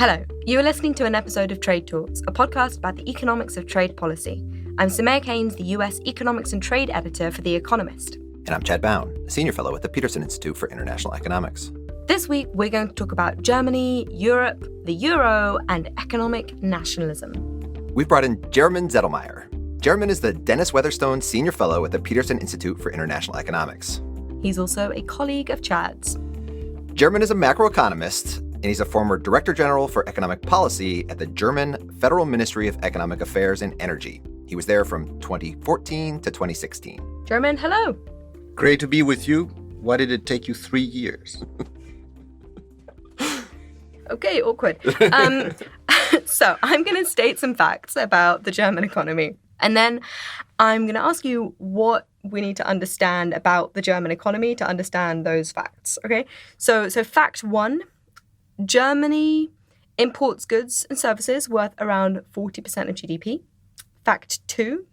Hello, you are listening to an episode of Trade Talks, a podcast about the economics of trade policy. I'm Soumaya Keynes, the US Economics and Trade Editor for The Economist. And I'm Chad Bown, a senior fellow at the Peterson Institute for International Economics. This week, we're going to talk about Germany, Europe, the euro, and economic nationalism. We've brought in Jeromin Zettelmeyer. Jeromin is the Dennis Weatherstone Senior Fellow at the Peterson Institute for International Economics. He's also a colleague of Chad's. Jeromin is a macroeconomist, and he's a former Director General for Economic Policy at the German Federal Ministry of Economic Affairs and Energy. He was there from 2014 to 2016. Jeromin, hello. Great to be with you. Why did it take you 3 years? Okay, awkward. So I'm going to state some facts about the German economy. And then I'm going to ask you what we need to understand about the German economy to understand those facts. Okay, so fact one, Germany imports goods and services worth around 40% of GDP. Fact two,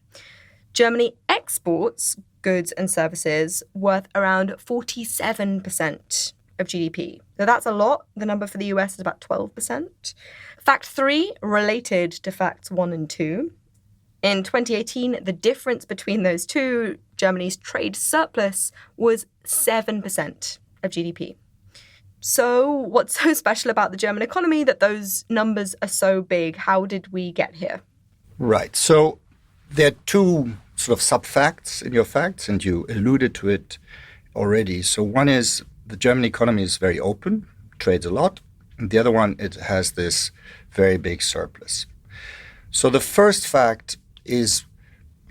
Germany exports goods and services worth around 47% of GDP. So that's a lot. The number for the US is about 12%. Fact three, related to facts one and two. In 2018, the difference between those two, Germany's trade surplus, was 7% of GDP. So what's so special about the German economy that those numbers are so big? How did we get here? Right. So there are two sort of sub-facts in your facts, and you alluded to it already. So one is the German economy is very open, trades a lot. And the other one, it has this very big surplus. So the first fact is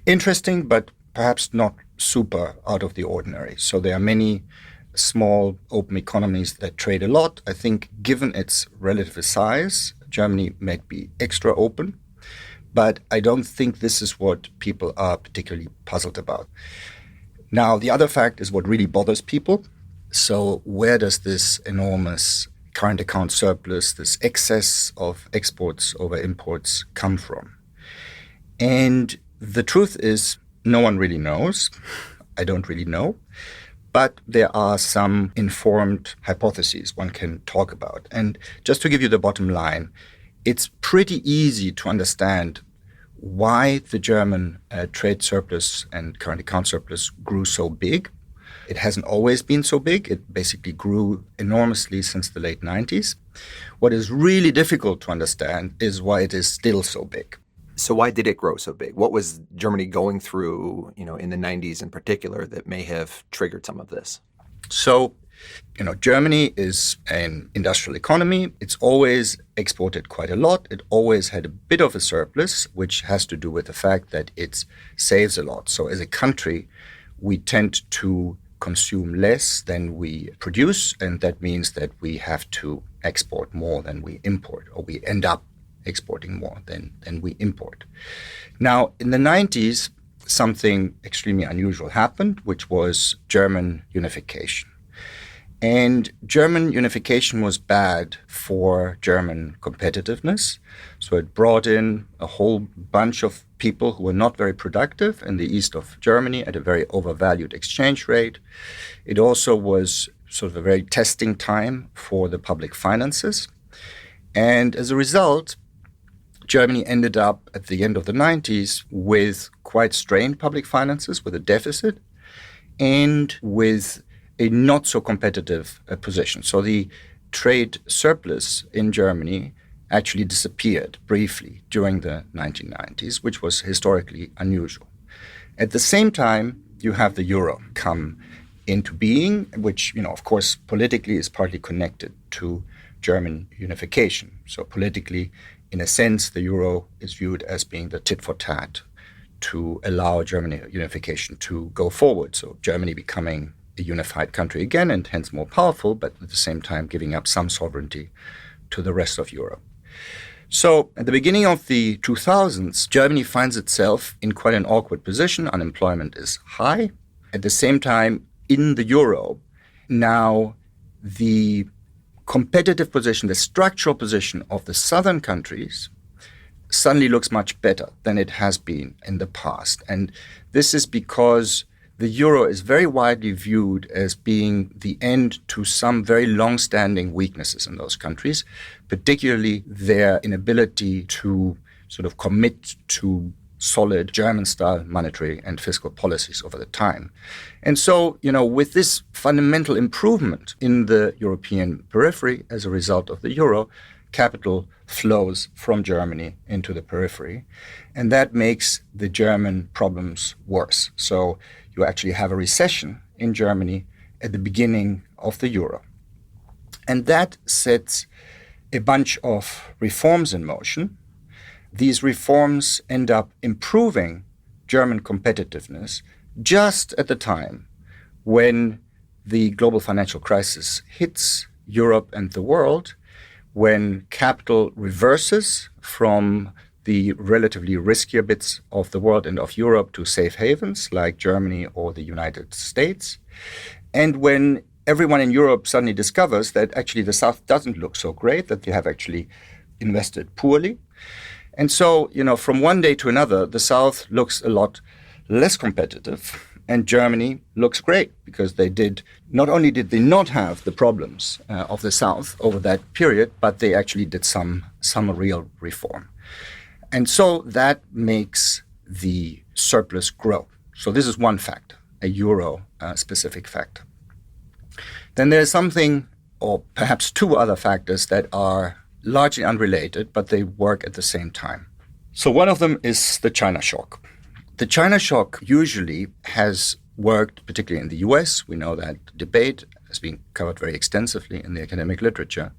interesting, but perhaps not super out of the ordinary. So there are many small open economies that trade a lot. I think given its relative size, Germany might be extra open, but I don't think this is what people are particularly puzzled about. Now, the other fact is what really bothers people. So where does this enormous current account surplus, this excess of exports over imports come from? And the truth is, no one really knows. I don't really know. But there are some informed hypotheses one can talk about. And just to give you the bottom line, it's pretty easy to understand why the German trade surplus and current account surplus grew so big. It hasn't always been so big. It basically grew enormously since the late 90s. What is really difficult to understand is why it is still so big. So why did it grow so big? What was Germany going through, in the 90s in particular that may have triggered some of this? So, Germany is an industrial economy. It's always exported quite a lot. It always had a bit of a surplus, which has to do with the fact that it saves a lot. So as a country, we tend to consume less than we produce, and that means that we have to export more than we import, or we end up exporting more than we import. Now, in the 90s, something extremely unusual happened, which was German unification. And German unification was bad for German competitiveness. So it brought in a whole bunch of people who were not very productive in the east of Germany at a very overvalued exchange rate. It also was sort of a very testing time for the public finances. And as a result, Germany ended up at the end of the 90s with quite strained public finances, with a deficit, and with a not so competitive position. So the trade surplus in Germany actually disappeared briefly during the 1990s, which was historically unusual. At the same time, you have the euro come into being, which, of course, politically is partly connected to German unification. So politically, in a sense, the euro is viewed as being the tit for tat to allow German unification to go forward. So Germany becoming a unified country again, and hence more powerful, but at the same time giving up some sovereignty to the rest of Europe. So at the beginning of the 2000s, Germany finds itself in quite an awkward position. Unemployment is high. At the same time, in the euro, now the competitive position, the structural position of the southern countries suddenly looks much better than it has been in the past. And this is because the euro is very widely viewed as being the end to some very long-standing weaknesses in those countries, particularly their inability to sort of commit to solid German-style monetary and fiscal policies over the time. And so, with this fundamental improvement in the European periphery as a result of the euro, capital flows from Germany into the periphery. And that makes the German problems worse. So you actually have a recession in Germany at the beginning of the euro. And that sets a bunch of reforms in motion. These reforms end up improving German competitiveness just at the time when the global financial crisis hits Europe and the world, when capital reverses from the relatively riskier bits of the world and of Europe to safe havens like Germany or the United States, and when everyone in Europe suddenly discovers that actually the South doesn't look so great, that they have actually invested poorly. And so, from one day to another, the South looks a lot less competitive, and Germany looks great because not only did they not have the problems of the South over that period, but they actually did some real reform. And so that makes the surplus grow. So this is one factor, a euro-specific factor. Then there's something, or perhaps two other factors that are largely unrelated, but they work at the same time. So one of them is the China shock. The China shock usually has worked, particularly in the US. We know that debate has been covered very extensively in the academic literature,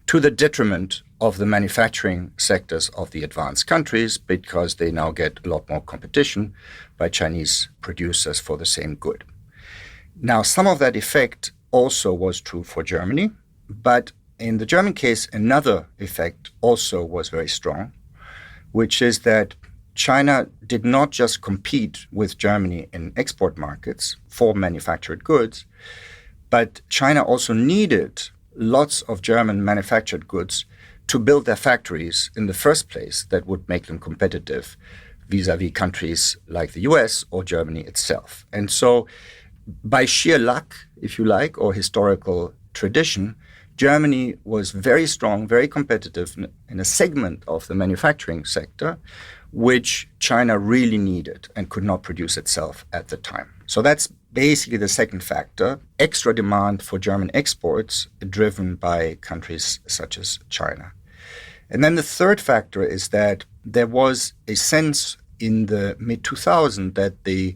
to the detriment of the manufacturing sectors of the advanced countries because they now get a lot more competition by Chinese producers for the same good. Now, some of that effect also was true for Germany, but in the German case, another effect also was very strong, which is that China did not just compete with Germany in export markets for manufactured goods, but China also needed lots of German manufactured goods to build their factories in the first place that would make them competitive vis-a-vis countries like the US or Germany itself. And so by sheer luck, if you like, or historical tradition, Germany was very strong, very competitive in a segment of the manufacturing sector, which China really needed and could not produce itself at the time. So that's basically the second factor, extra demand for German exports driven by countries such as China. And then the third factor is that there was a sense in the mid-2000s that the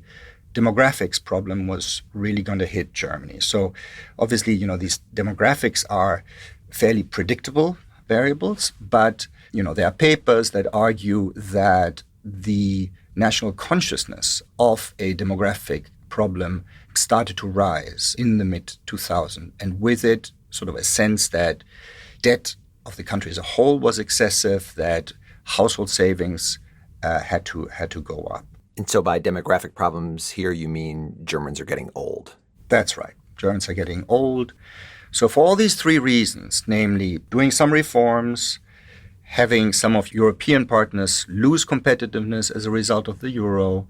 demographics problem was really going to hit Germany. So obviously, these demographics are fairly predictable variables, but, there are papers that argue that the national consciousness of a demographic problem started to rise in the mid-2000s, and with it, sort of a sense that debt of the country as a whole was excessive, that household savings had to go up. And so by demographic problems here, you mean Germans are getting old? That's right. Germans are getting old. So for all these three reasons, namely doing some reforms, having some of European partners lose competitiveness as a result of the euro,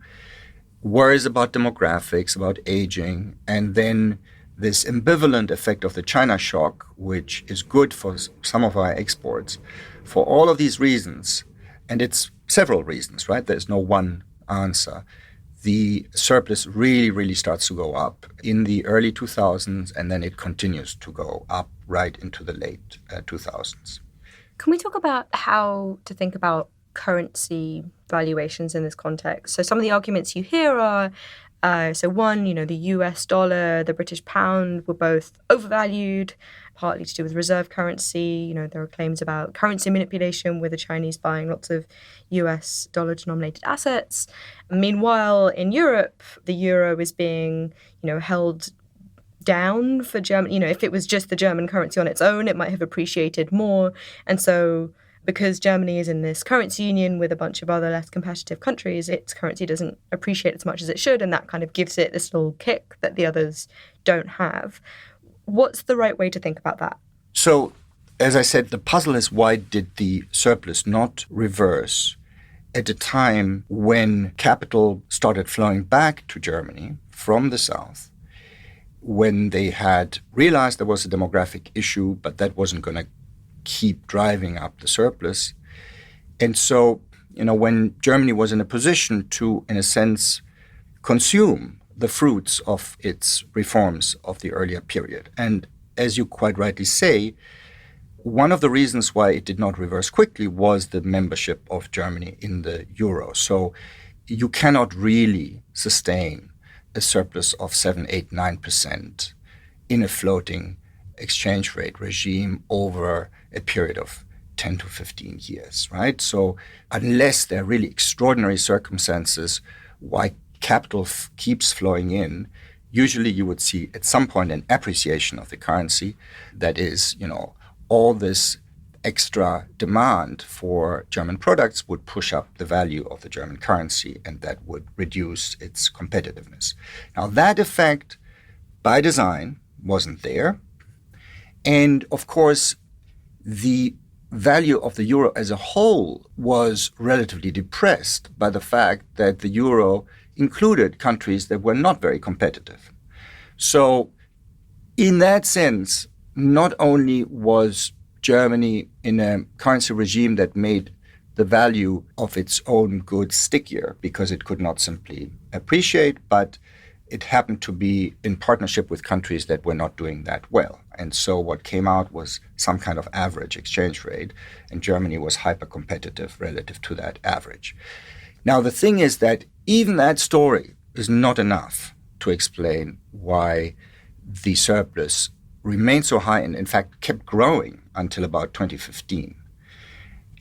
worries about demographics, about aging, and then this ambivalent effect of the China shock, which is good for some of our exports. For all of these reasons, and it's several reasons, right? There's no one answer. The surplus really, really starts to go up in the early 2000s, and then it continues to go up right into the late 2000s. Can we talk about how to think about currency valuations in this context? So some of the arguments you hear are, the US dollar, the British pound were both overvalued, partly to do with reserve currency. There are claims about currency manipulation with the Chinese buying lots of US dollar-denominated assets. Meanwhile, in Europe, the euro is being, held down for Germany. If it was just the German currency on its own, it might have appreciated more. And so because Germany is in this currency union with a bunch of other less competitive countries, its currency doesn't appreciate as much as it should, and that kind of gives it this little kick that the others don't have. What's the right way to think about that? So, as I said, the puzzle is why did the surplus not reverse at a time when capital started flowing back to Germany from the South when they had realized there was a demographic issue, but that wasn't going to keep driving up the surplus. And so, when Germany was in a position to, in a sense, consume the fruits of its reforms of the earlier period. And as you quite rightly say, one of the reasons why it did not reverse quickly was the membership of Germany in the euro. So you cannot really sustain a surplus of 7, 8, 9% in a floating exchange rate regime over a period of 10 to 15 years, right? So unless there are really extraordinary circumstances why capital keeps flowing in, usually you would see at some point an appreciation of the currency that is, all this extra demand for German products would push up the value of the German currency, and that would reduce its competitiveness. Now, that effect, by design, wasn't there. And, of course, the value of the euro as a whole was relatively depressed by the fact that the euro included countries that were not very competitive. So, in that sense, not only was Germany in a currency regime that made the value of its own goods stickier because it could not simply appreciate, but it happened to be in partnership with countries that were not doing that well. And so what came out was some kind of average exchange rate, and Germany was hyper-competitive relative to that average. Now, the thing is that even that story is not enough to explain why the surplus remained so high and, in fact, kept growing until about 2015.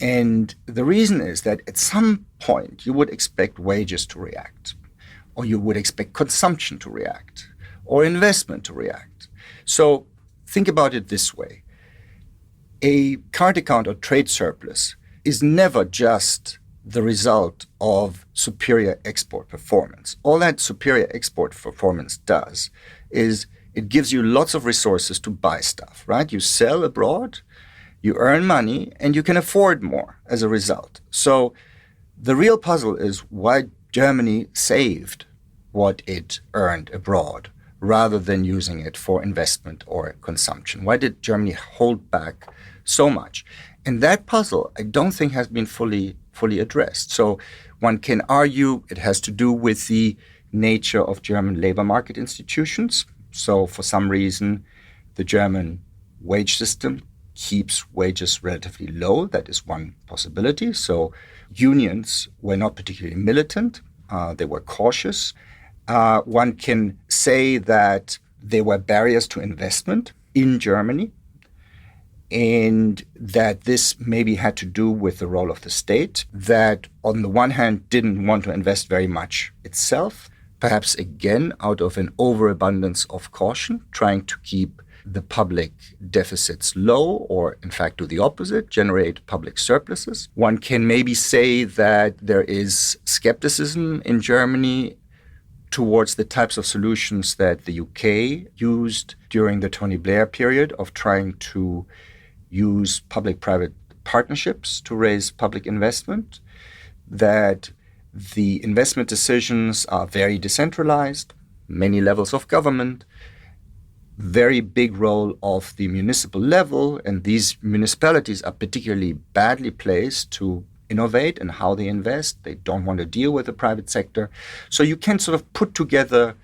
And the reason is that at some point you would expect wages to react, or you would expect consumption to react, or investment to react. So think about it this way. A current account or trade surplus is never just the result of superior export performance. All that superior export performance does is it gives you lots of resources to buy stuff, right? You sell abroad, you earn money, and you can afford more as a result. So the real puzzle is why Germany saved what it earned abroad rather than using it for investment or consumption. Why did Germany hold back so much? And that puzzle, I don't think, has been fully addressed. So one can argue it has to do with the nature of German labor market institutions. So for some reason, the German wage system keeps wages relatively low. That is one possibility. So unions were not particularly militant. They were cautious. One can say that there were barriers to investment in Germany, and that this maybe had to do with the role of the state, that on the one hand didn't want to invest very much itself, perhaps again out of an overabundance of caution, trying to keep the public deficits low, or in fact do the opposite, generate public surpluses. One can maybe say that there is skepticism in Germany towards the types of solutions that the UK used during the Tony Blair period of trying to use public-private partnerships to raise public investment, that the investment decisions are very decentralized, many levels of government, very big role of the municipal level, and these municipalities are particularly badly placed to innovate and how they invest. They don't want to deal with the private sector. So you can sort of put together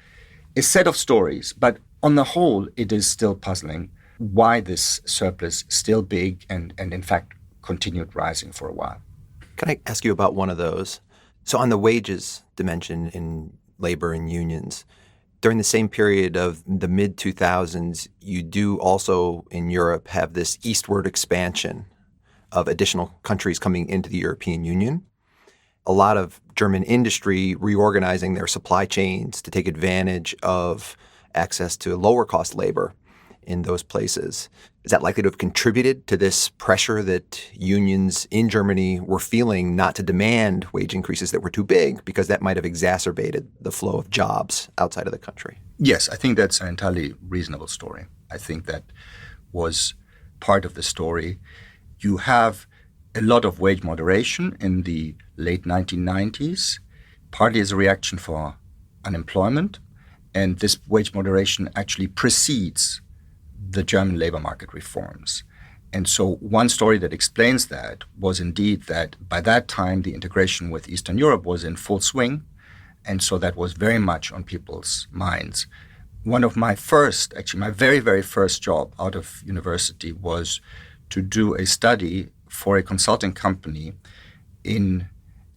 a set of stories, but on the whole, it is still puzzling why this surplus is still big and in fact continued rising for a while. Can I ask you about one of those? So on the wages dimension in labor and unions, during the same period of the mid-2000s, you do also in Europe have this eastward expansion of additional countries coming into the European Union. A lot of German industry reorganizing their supply chains to take advantage of access to lower cost labor in those places. Is that likely to have contributed to this pressure that unions in Germany were feeling not to demand wage increases that were too big, because that might have exacerbated the flow of jobs outside of the country? Yes, I think that's an entirely reasonable story. I think that was part of the story. You have a lot of wage moderation in the late 1990s, partly as a reaction for unemployment, And this wage moderation actually precedes the German labor market reforms. And so one story that explains that was indeed that by that time, the integration with Eastern Europe was in full swing. And so that was very much on people's minds. One of my first, actually my very, very first job out of university was to do a study for a consulting company in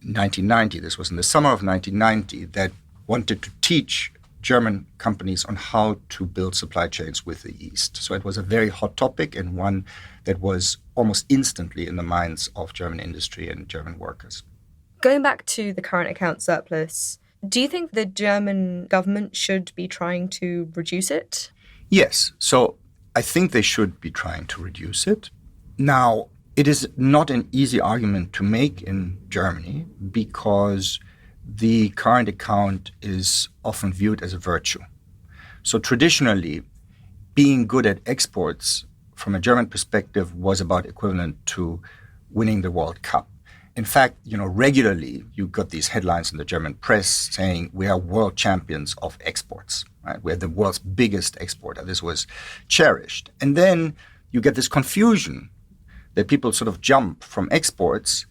1990. This was in the summer of 1990 that wanted to teach German companies on how to build supply chains with the East. So it was a very hot topic and one that was almost instantly in the minds of German industry and German workers. Going back to the current account surplus, do you think the German government should be trying to reduce it? Yes. So I think they should be trying to reduce it. Now, it is not an easy argument to make in Germany because the current account is often viewed as a virtue. So traditionally, being good at exports from a German perspective was about equivalent to winning the World Cup. In fact, regularly you got these headlines in the German press saying we are world champions of exports, right? We're the world's biggest exporter. This was cherished. And then you get this confusion that people sort of jump from exports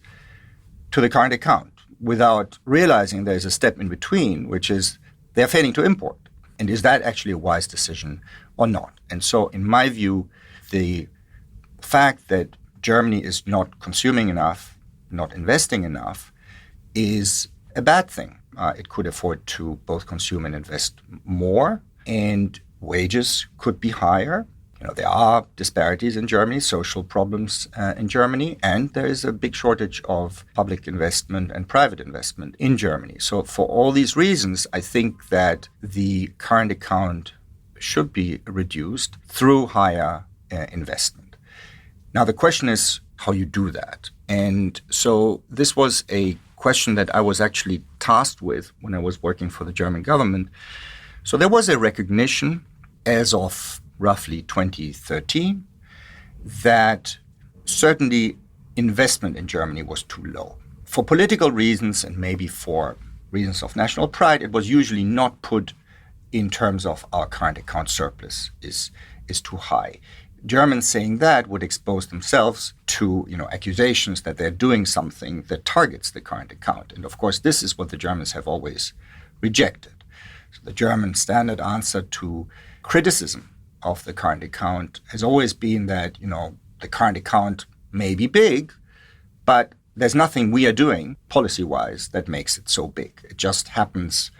to the current account without realizing there's a step in between, which is they're failing to import. And is that actually a wise decision or not? And so in my view, the fact that Germany is not consuming enough, not investing enough, is a bad thing. It could afford to both consume and invest more, and wages could be higher. There are disparities in Germany, social problems in Germany, and there is a big shortage of public investment and private investment in Germany. So for all these reasons, I think that the current account should be reduced through higher investment. Now, the question is how you do that. And so this was a question that I was actually tasked with when I was working for the German government. So there was a recognition as of roughly 2013 that certainly investment in Germany was too low. For political reasons and maybe for reasons of national pride, it was usually not put in terms of our current account surplus is too high. Germans saying that would expose themselves to accusations that they're doing something that targets the current account. And of course, this is what the Germans have always rejected. So the German standard answer to criticism of the current account has always been that, the current account may be big, but there's nothing we are doing policy-wise that makes it so big. It just happens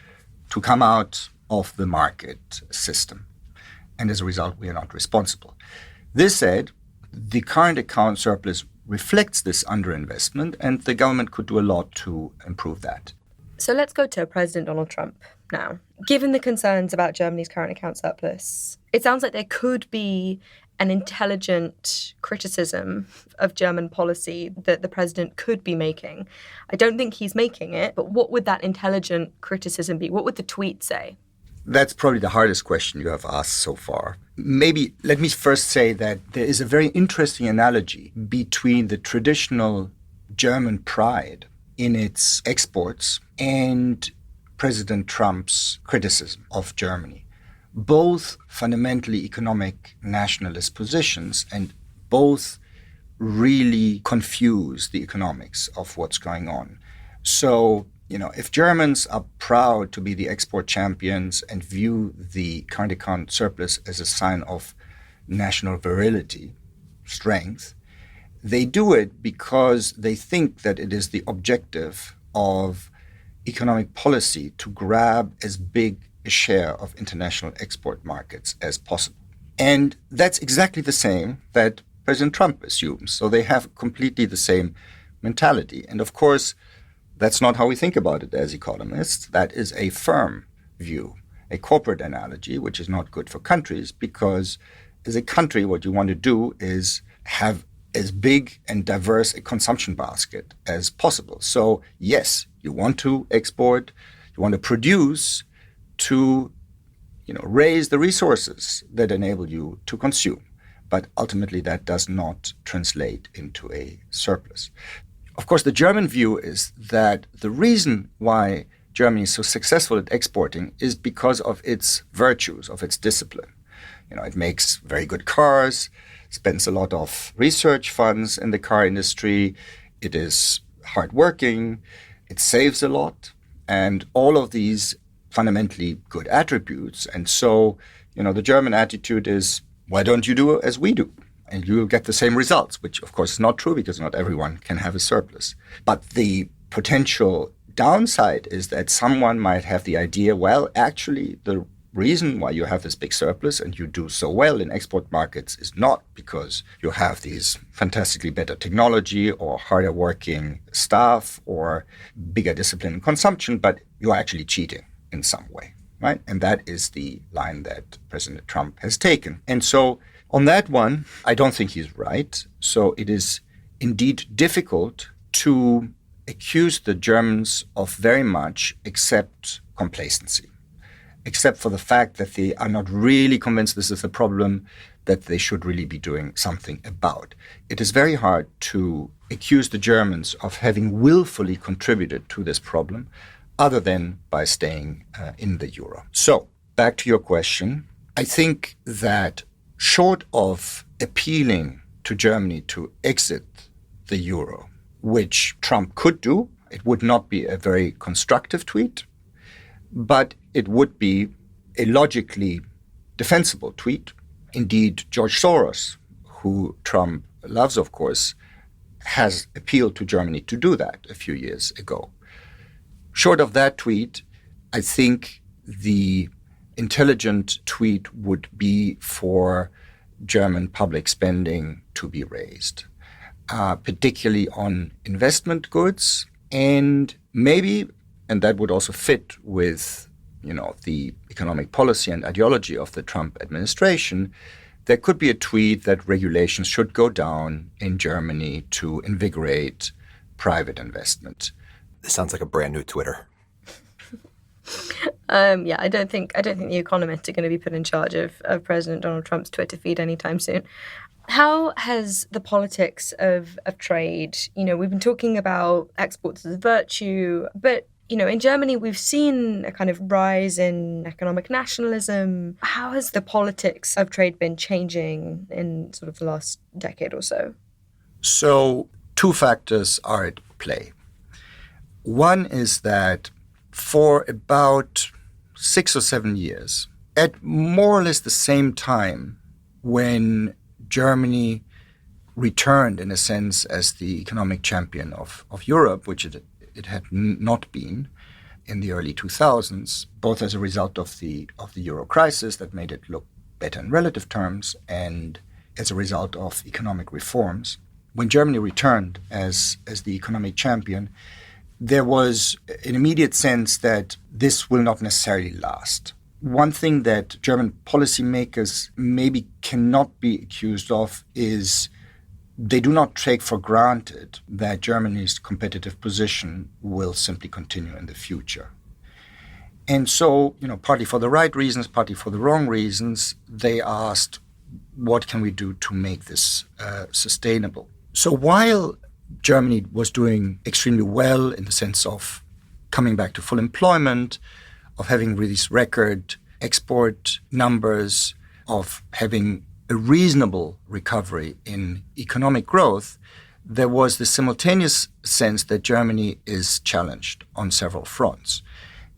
to come out of the market system. And as a result, we are not responsible. This said, the current account surplus reflects this underinvestment, and the government could do a lot to improve that. So let's go to President Donald Trump now. Given the concerns about Germany's current account surplus, it sounds like there could be an intelligent criticism of German policy that the president could be making. I don't think he's making it, but what would that intelligent criticism be? What would the tweet say? That's probably the hardest question you have asked so far. Maybe let me first say that there is a very interesting analogy between the traditional German pride in its exports and President Trump's criticism of Germany. Both fundamentally economic nationalist positions, and both really confuse the economics of what's going on. So, if Germans are proud to be the export champions and view the current account surplus as a sign of national virility, strength, they do it because they think that it is the objective of economic policy to grab as big a share of international export markets as possible. And that's exactly the same that President Trump assumes. So they have completely the same mentality. And of course, that's not how we think about it as economists. That is a firm view, a corporate analogy, which is not good for countries because as a country, what you want to do is have as big and diverse a consumption basket as possible. So yes, you want to export, you want to produce to raise the resources that enable you to consume. But ultimately, that does not translate into a surplus. Of course, the German view is that the reason why Germany is so successful at exporting is because of its virtues, of its discipline. It makes very good cars, spends a lot of research funds in the car industry. It is hardworking. It saves a lot. And all of these fundamentally good attributes. And so, the German attitude is, why don't you do as we do? And you'll get the same results, which of course is not true because not everyone can have a surplus. But the potential downside is that someone might have the idea, well, actually, the reason why you have this big surplus and you do so well in export markets is not because you have these fantastically better technology or harder working staff or bigger discipline in consumption, but you're actually cheating in some way, right? And that is the line that President Trump has taken. And so on that one, I don't think he's right. So it is indeed difficult to accuse the Germans of very much except complacency, except for the fact that they are not really convinced this is a problem that they should really be doing something about. It is very hard to accuse the Germans of having willfully contributed to this problem other than by staying in the euro. So, back to your question, I think that short of appealing to Germany to exit the euro, which Trump could do, it would not be a very constructive tweet, but it would be a logically defensible tweet. Indeed, George Soros, who Trump loves, of course, has appealed to Germany to do that a few years ago. Short of that tweet, I think the intelligent tweet would be for German public spending to be raised, particularly on investment goods, and maybe, and that would also fit with, the economic policy and ideology of the Trump administration, there could be a tweet that regulations should go down in Germany to invigorate private investment. This sounds like a brand new Twitter. I don't think the economists are going to be put in charge of President Donald Trump's Twitter feed anytime soon. How has the politics of trade, we've been talking about exports as a virtue, but in Germany, we've seen a kind of rise in economic nationalism. How has the politics of trade been changing in sort of the last decade or so? So, two factors are at play. One is that for about 6 or 7 years, at more or less the same time when Germany returned, in a sense, as the economic champion of Europe, which it had not been in the early 2000s, both as a result of the euro crisis that made it look better in relative terms and as a result of economic reforms. When Germany returned as the economic champion, there was an immediate sense that this will not necessarily last. One thing that German policymakers maybe cannot be accused of is they do not take for granted that Germany's competitive position will simply continue in the future. And so, partly for the right reasons, partly for the wrong reasons, they asked, what can we do to make this sustainable? So while Germany was doing extremely well in the sense of coming back to full employment, of having these record export numbers, of having a reasonable recovery in economic growth, there was the simultaneous sense that Germany is challenged on several fronts.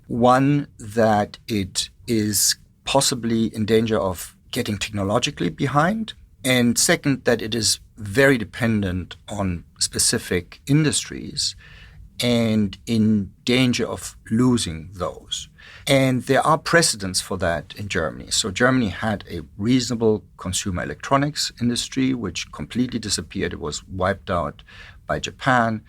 One, that it is possibly in danger of getting technologically behind. And second, that it is very dependent on specific industries and in danger of losing those. And there are precedents for that in Germany. So Germany had a reasonable consumer electronics industry, which completely disappeared. It was wiped out by Japan.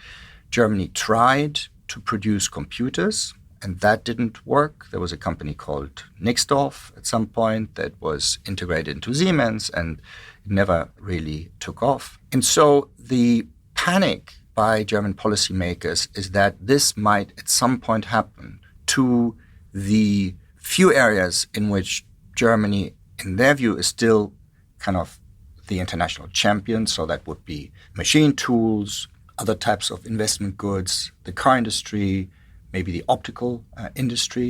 Germany tried to produce computers, and that didn't work. There was a company called Nixdorf at some point that was integrated into Siemens, and it never really took off. And so the panic by German policymakers is that this might at some point happen to the few areas in which Germany, in their view, is still kind of the international champion. So that would be machine tools, other types of investment goods, the car industry, maybe the optical industry.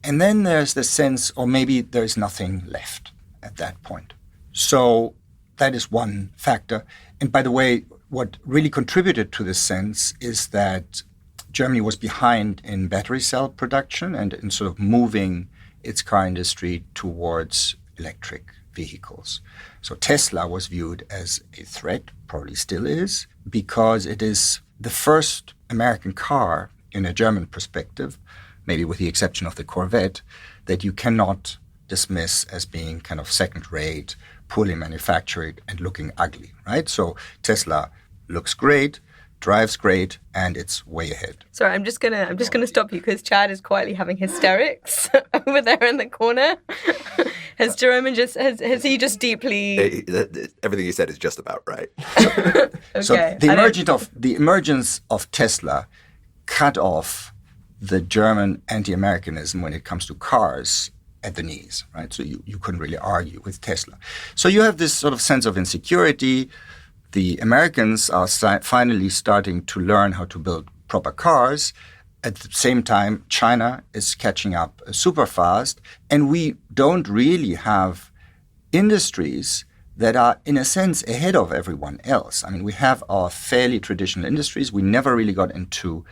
And then there's the sense, or maybe there's nothing left at that point. So that is one factor. And by the way, what really contributed to this sense is that Germany was behind in battery cell production and in sort of moving its car industry towards electric vehicles. So Tesla was viewed as a threat, probably still is, because it is the first American car in a German perspective, maybe with the exception of the Corvette, that you cannot dismiss as being kind of second-rate, poorly manufactured, and looking ugly, right? So Tesla looks great, drives great, and it's way ahead. Sorry, I'm just gonna stop you because Chad is quietly having hysterics over there in the corner. Has Jeromin has he just deeply? Everything you said is just about right. Okay. So the emergence of Tesla cut off the German anti-Americanism when it comes to cars at the knees, right? So you couldn't really argue with Tesla. So you have this sort of sense of insecurity. The Americans are finally starting to learn how to build proper cars. At the same time, China is catching up super fast. And we don't really have industries that are, in a sense, ahead of everyone else. I mean, we have our fairly traditional industries. We never really got into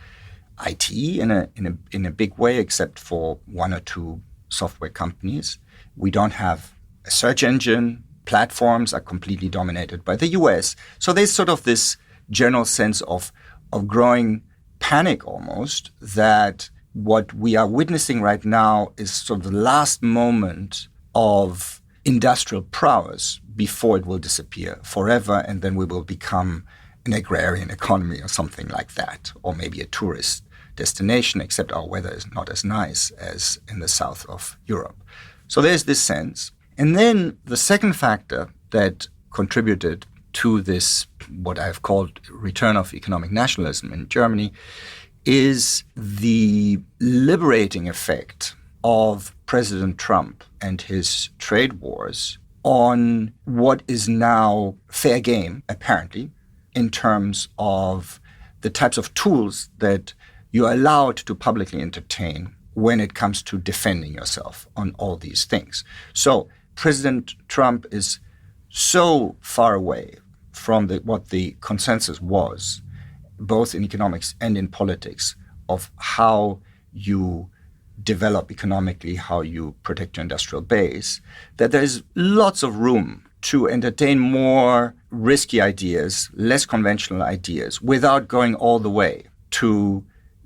IT in a big way, except for one or two software companies. We don't have a search engine. Platforms are completely dominated by the US. So there's sort of this general sense of growing panic almost that what we are witnessing right now is sort of the last moment of industrial prowess before it will disappear forever, and then we will become an agrarian economy or something like that, or maybe a tourist destination, except our weather is not as nice as in the south of Europe. So there's this sense. And then the second factor that contributed to this, what I've called return of economic nationalism in Germany, is the liberating effect of President Trump and his trade wars on what is now fair game, apparently, in terms of the types of tools that you're allowed to publicly entertain when it comes to defending yourself on all these things. So President Trump is so far away from what the consensus was, both in economics and in politics, of how you develop economically, how you protect your industrial base, that there's lots of room to entertain more risky ideas, less conventional ideas, without going all the way to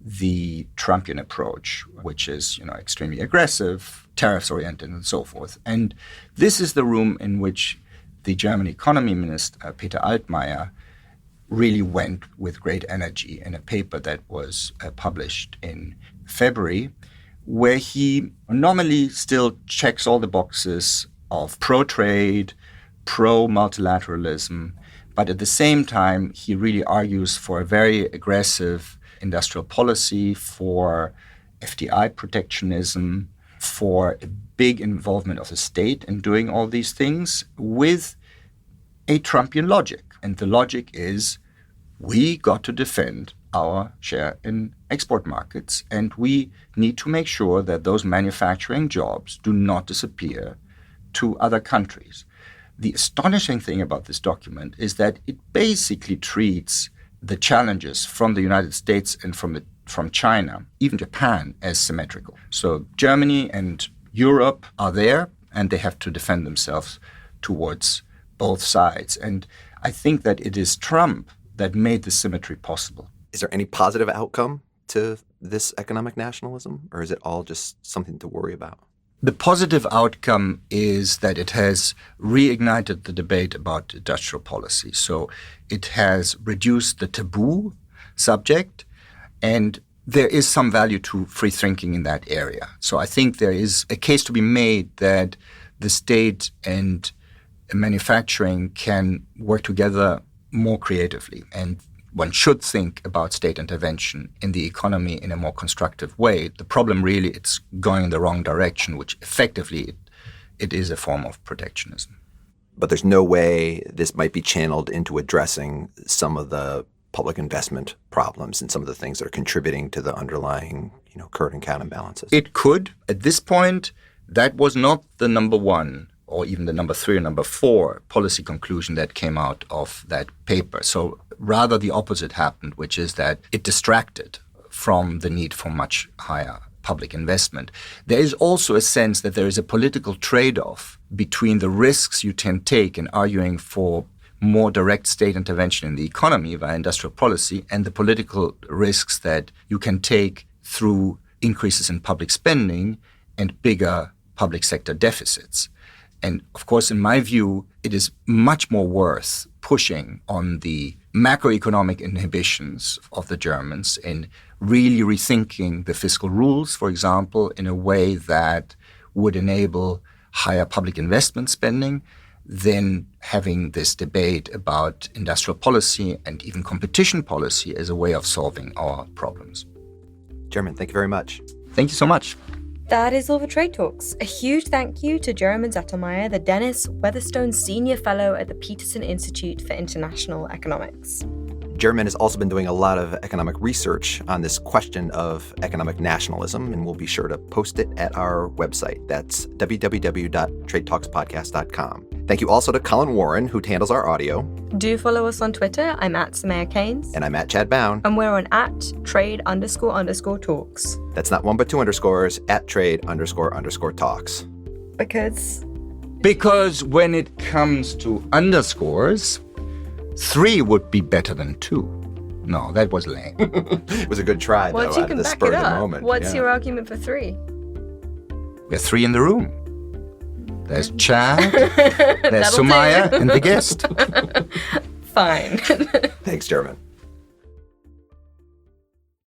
the Trumpian approach, which is, extremely aggressive, tariffs-oriented, and so forth. And this is the room in which the German economy minister, Peter Altmaier, really went with great energy in a paper that was published in February, where he normally still checks all the boxes of pro-trade, pro-multilateralism, but at the same time, he really argues for a very aggressive industrial policy, for FDI protectionism, for a big involvement of the state in doing all these things with a Trumpian logic. And the logic is we got to defend our share in export markets, and we need to make sure that those manufacturing jobs do not disappear to other countries. The astonishing thing about this document is that it basically treats the challenges from the United States and from China, even Japan, as symmetrical. So Germany and Europe are there, and they have to defend themselves towards both sides. And I think that it is Trump that made the symmetry possible. Is there any positive outcome to this economic nationalism, or is it all just something to worry about? The positive outcome is that it has reignited the debate about industrial policy. So it has reduced the taboo subject, and there is some value to free thinking in that area. So I think there is a case to be made that the state and manufacturing can work together more creatively, and one should think about state intervention in the economy in a more constructive way. The problem really, it's going in the wrong direction, which effectively it is a form of protectionism. But there's no way this might be channeled into addressing some of the public investment problems and some of the things that are contributing to the underlying, current account imbalances? It could. At this point, that was not the number one or even the number 3 or number 4 policy conclusion that came out of that paper. So rather the opposite happened, which is that it distracted from the need for much higher public investment. There is also a sense that there is a political trade-off between the risks you can take in arguing for more direct state intervention in the economy via industrial policy and the political risks that you can take through increases in public spending and bigger public sector deficits. And of course, in my view, it is much more worth pushing on the macroeconomic inhibitions of the Germans in really rethinking the fiscal rules, for example, in a way that would enable higher public investment spending than having this debate about industrial policy and even competition policy as a way of solving our problems. Jeromin, thank you very much. Thank you so much. That is all for Trade Talks. A huge thank you to Jeromin Zettelmeyer, the Dennis Weatherstone Senior Fellow at the Peterson Institute for International Economics. Jeromin has also been doing a lot of economic research on this question of economic nationalism, and we'll be sure to post it at our website. That's www.tradetalkspodcast.com. Thank you also to Colin Warren, who handles our audio. Do follow us on Twitter. I'm at Samaya Keynes. And I'm at Chad Bown. And we're on @trade__talks. That's not 1 but 2 underscores, @trade__talks. Because when it comes to underscores, 3 would be better than 2. No, that was lame. It was a good try, though, Once you out can of the back spur it of the up, moment. what's your argument for 3? There are 3 in the room. There's Chad, there's That'll Sumaya, and the guest. Fine. Thanks, Jeromin.